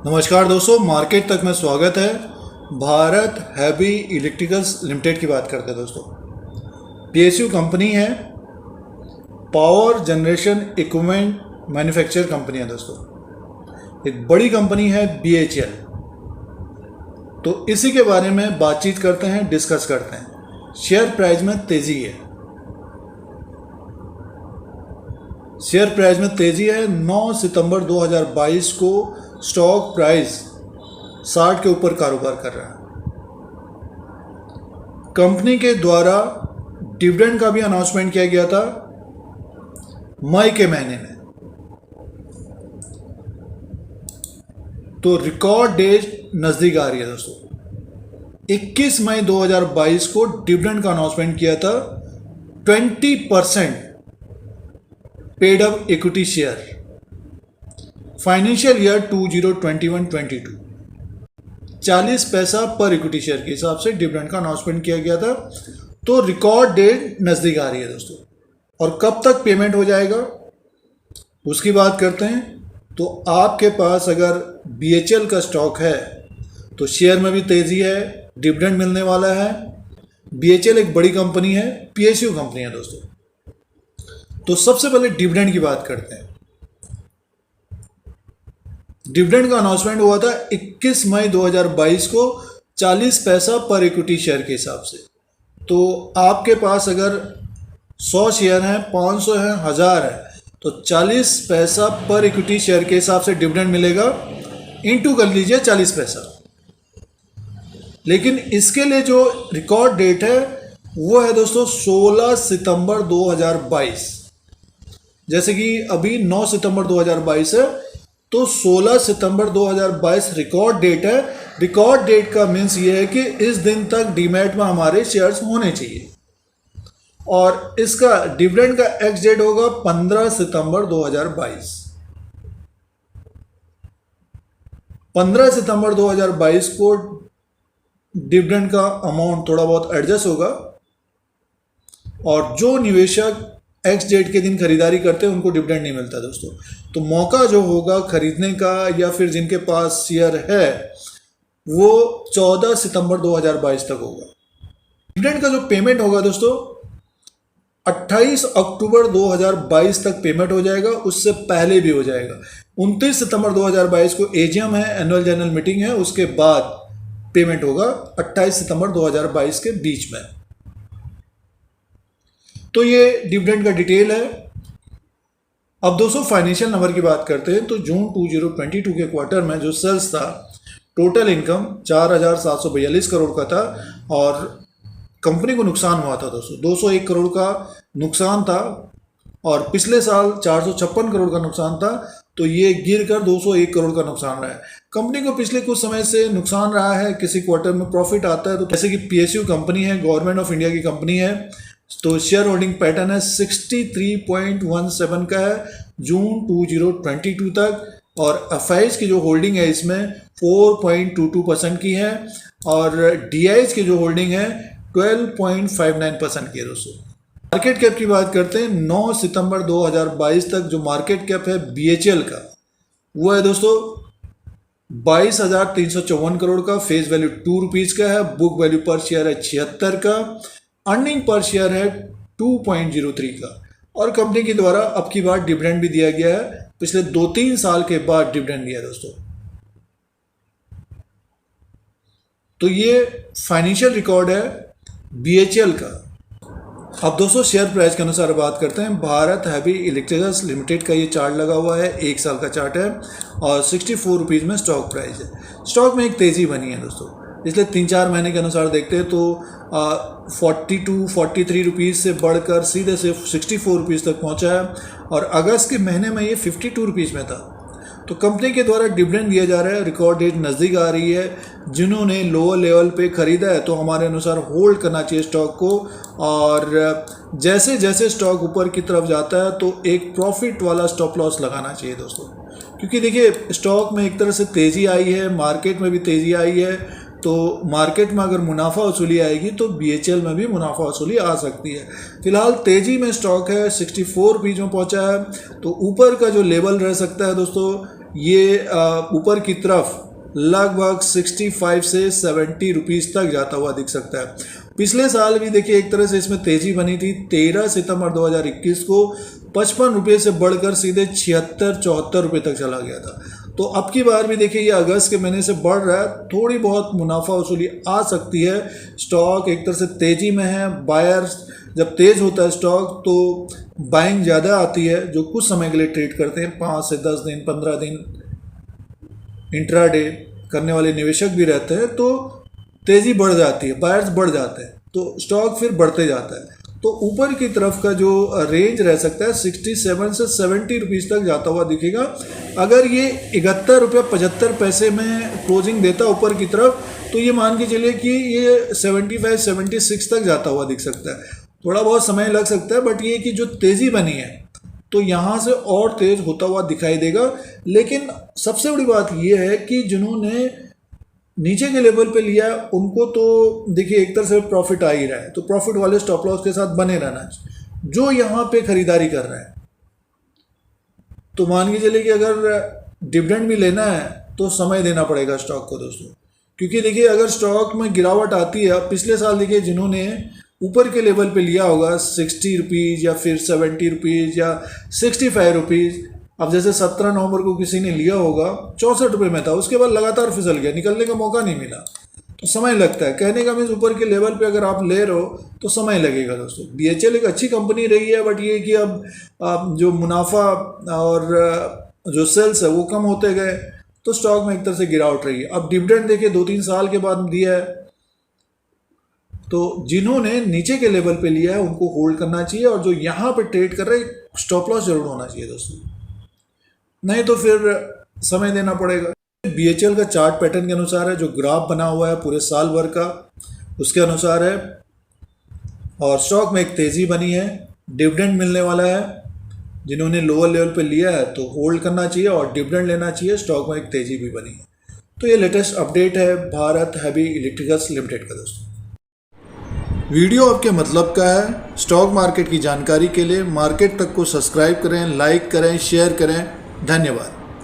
नमस्कार दोस्तों, मार्केट तक में स्वागत है। भारत हैवी इलेक्ट्रिकल्स लिमिटेड की बात करते हैं दोस्तों। पीएसयू कंपनी है, power generation equipment manufacture company है दोस्तों। एक बड़ी कंपनी है बीएचईएल। तो इसी के बारे में बातचीत करते हैं, डिस्कस करते हैं। शेयर प्राइस में तेजी है। शेयर प्राइस में तेजी है। 9 सितंबर 2022 को स्टॉक प्राइस 60 के ऊपर कारोबार कर रहा है। कंपनी के द्वारा डिविडेंड का भी अनाउंसमेंट किया गया था मई के महीने में। तो रिकॉर्ड डेट नज़दीक आ रही है दोस्तों। 21 मई 2022 को डिविडेंड का अनाउंसमेंट किया था। 20% paid up equity share financial year 2021-22 40 पैसा पर इक्विटी शेयर के हिसाब से डिविडेंड का अनाउंसमेंट किया गया था। तो रिकॉर्ड डेट नज़दीक आ रही है दोस्तों। और कब तक पेमेंट हो जाएगा उसकी बात करते हैं। तो आपके पास अगर बीएचईएल का स्टॉक है तो शेयर में भी तेज़ी है, डिविडेंड मिलने वाला है। बीएचईएल एक बड़ी कंपनी है, पीएसयू कंपनी है दोस्तों। तो सबसे पहले डिविडेंड की बात करते हैं। डिविडेंड का अनाउंसमेंट हुआ था 21 मई 2022 को 40 पैसा पर इक्विटी शेयर के हिसाब से। तो आपके पास अगर 100 शेयर हैं, 500 हैं, 1000 है, तो 40 पैसा पर इक्विटी शेयर के हिसाब से डिविडेंड मिलेगा। इनटू कर लीजिए 40 पैसा। लेकिन इसके लिए जो रिकॉर्ड डेट है वो है दोस्तों 16 सितंबर 2022। जैसे कि अभी 9 सितंबर 2022 है, तो 16 सितंबर 2022 रिकॉर्ड डेट है। रिकॉर्ड डेट का मीन्स ये है कि इस दिन तक डीमैट में हमारे शेयर्स होने चाहिए। और इसका डिविडेंड का एक्स डेट होगा 15 सितंबर 2022। 15 सितंबर 2022 को डिविडेंड का अमाउंट थोड़ा बहुत एडजस्ट होगा। और जो निवेशक एक्स डेट के दिन खरीदारी करते हैं उनको डिविडेंड नहीं मिलता दोस्तों। तो मौका जो होगा खरीदने का या फिर जिनके पास शेयर है वो 14 सितंबर 2022 तक होगा। डिविडेंड का जो पेमेंट होगा दोस्तों 28 अक्टूबर 2022 तक पेमेंट हो जाएगा, उससे पहले भी हो जाएगा। 29 सितंबर 2022 को एजीएम है, एनुअल जनरल मीटिंग है, उसके बाद पेमेंट होगा 28 सितंबर 2022 के बीच में। तो ये डिविडेंड का डिटेल है। अब दोस्तों फाइनेंशियल नंबर की बात करते हैं। तो जून 2022 के क्वार्टर में जो सेल्स था, टोटल इनकम 4742 करोड़ का था और कंपनी को नुकसान हुआ था दोस्तों 201 करोड़ का नुकसान था। और पिछले साल 456 करोड़ का नुकसान था। तो ये गिर कर 201 करोड़ का नुकसान रहा है। कंपनी को पिछले कुछ समय से नुकसान रहा है, किसी क्वार्टर में प्रॉफिट आता है। तो जैसे कि पीएसयू कंपनी है, गवर्नमेंट ऑफ इंडिया की कंपनी है, तो शेयर होल्डिंग पैटर्न है 63.17 का है जून 2022 तक। और एफआईज की जो होल्डिंग है इसमें 4.22% की है। और डीआईज की जो होल्डिंग है 12.59% की है दोस्तों। मार्केट कैप की बात करते हैं। 9 सितंबर 2022 तक जो मार्केट कैप है बीएचईएल का वो है दोस्तों 22,354 करोड़ का। फेस वैल्यू 2 रुपीज़ का है। बुक वैल्यू पर शेयर है 76 का। अर्निंग पर शेयर है 2.03 का। और कंपनी के द्वारा अब की बार डिविडेंड भी दिया गया है। पिछले 2-3 साल के बाद डिविडेंड दिया दोस्तों। तो ये फाइनेंशियल रिकॉर्ड है बीएचईएल का। अब दोस्तों शेयर प्राइस के अनुसार बात करते हैं। भारत हैवी इलेक्ट्रिकल्स लिमिटेड का ये चार्ट लगा हुआ है, 1 साल का चार्ट है और 64 रुपीज़ में स्टॉक प्राइस है। स्टॉक में एक तेज़ी बनी है दोस्तों। पिछले 3-4 महीने के अनुसार देखते हैं तो 42-43 रुपीज़ से बढ़कर सीधे से 64 रुपीज़ तक पहुंचा है। और अगस्त के महीने में ये 52 रुपीज़ में था। तो कंपनी के द्वारा डिविडेंड दिया जा रहा है। रिकॉर्ड डेट नज़दीक आ रही है। जिन्होंने लोअर लेवल पे ख़रीदा है तो हमारे अनुसार होल्ड करना चाहिए स्टॉक को। और जैसे जैसे स्टॉक ऊपर की तरफ जाता है तो एक प्रॉफिट वाला स्टॉप लॉस लगाना चाहिए दोस्तों। क्योंकि देखिए स्टॉक में एक तरह से तेज़ी आई है, मार्केट में भी तेज़ी आई है। तो मार्केट में अगर मुनाफा वसूली आएगी तो बीएचईएल में भी मुनाफा वसूली आ सकती है। फिलहाल तेज़ी में स्टॉक है, 64 रुपीज़ में पहुंचा है। तो ऊपर का जो लेवल रह सकता है दोस्तों ये ऊपर की तरफ लगभग 65 से 70 रुपीज़ तक जाता हुआ दिख सकता है। पिछले साल भी देखिए एक तरह से इसमें तेज़ी बनी थी। 13 सितंबर 2021 को 55 रुपये से बढ़कर सीधे 76-74 रुपये तक चला गया था। तो अब की बार भी देखिए ये अगस्त के महीने से बढ़ रहा है, थोड़ी बहुत मुनाफा वसूली आ सकती है। स्टॉक एक तरह से तेज़ी में है। बायर्स जब तेज़ होता है स्टॉक तो बाइंग ज़्यादा आती है, जो कुछ समय के लिए ट्रेड करते हैं, 5 से 10 दिन 15 दिन इंट्राडे करने वाले निवेशक भी रहते हैं, तो तेज़ी बढ़ जाती है, बायर्स बढ़ जाते हैं तो स्टॉक फिर बढ़ते जाता है। तो ऊपर की तरफ का जो रेंज रह सकता है 67 से 70 रुपीज़ तक जाता हुआ दिखेगा। अगर ये 71 रुपये 75 पैसे में क्लोजिंग देता ऊपर की तरफ तो ये मान के चलिए कि ये 75-76 तक जाता हुआ दिख सकता है। थोड़ा बहुत समय लग सकता है, बट ये कि जो तेज़ी बनी है तो यहाँ से और तेज़ होता हुआ दिखाई देगा। लेकिन सबसे बड़ी बात ये है कि जिन्होंने नीचे के लेवल पे लिया उनको तो देखिए एक तरह से प्रॉफिट आ ही रहा है, तो प्रॉफिट वाले स्टॉप लॉस के साथ बने रहना चाहिए। जो यहाँ पे खरीदारी कर रहे हैं तो मान के चलिए कि अगर डिविडेंड भी लेना है तो समय देना पड़ेगा स्टॉक को दोस्तों, क्योंकि देखिए अगर स्टॉक में गिरावट आती है, पिछले साल देखिए जिन्होंने ऊपर के लेवल पे लिया होगा 60 रुपीज़ या फिर 70 रुपीज़ या 65 रुपीज़, अब जैसे 17 नवंबर को किसी ने लिया होगा 64 रुपये में था, उसके बाद लगातार फिसल गया, निकलने का मौका नहीं मिला, तो समय लगता है। कहने का मीन्स ऊपर के लेवल पे अगर आप ले रहे हो तो समय लगेगा दोस्तों। BHL एक अच्छी कंपनी रही है, बट ये कि अब जो मुनाफा और जो सेल्स है वो कम होते गए तो स्टॉक में एक तरह से गिरावट रही है। अब डिविडेंड देखिए 2-3 साल के बाद दिया है, तो जिन्होंने नीचे के लेवल पे लिया है उनको होल्ड करना चाहिए, और जो यहाँ पे ट्रेड कर रहे हैं स्टॉप लॉस जरूर होना चाहिए दोस्तों, नहीं तो फिर समय देना पड़ेगा। BHL का चार्ट पैटर्न के अनुसार है, जो ग्राफ बना हुआ है पूरे साल भर का उसके अनुसार है, और स्टॉक में एक तेज़ी बनी है, डिविडेंड मिलने वाला है। जिन्होंने लोअर लेवल पे लिया है तो होल्ड करना चाहिए और डिविडेंड लेना चाहिए। स्टॉक में एक तेज़ी भी बनी है। तो ये लेटेस्ट अपडेट है भारत हैवी इलेक्ट्रिकल्स लिमिटेड का दोस्तों। वीडियो आपके मतलब का है। स्टॉक मार्केट की जानकारी के लिए मार्केट तक को सब्सक्राइब करें, लाइक करें, शेयर करें। धन्यवाद।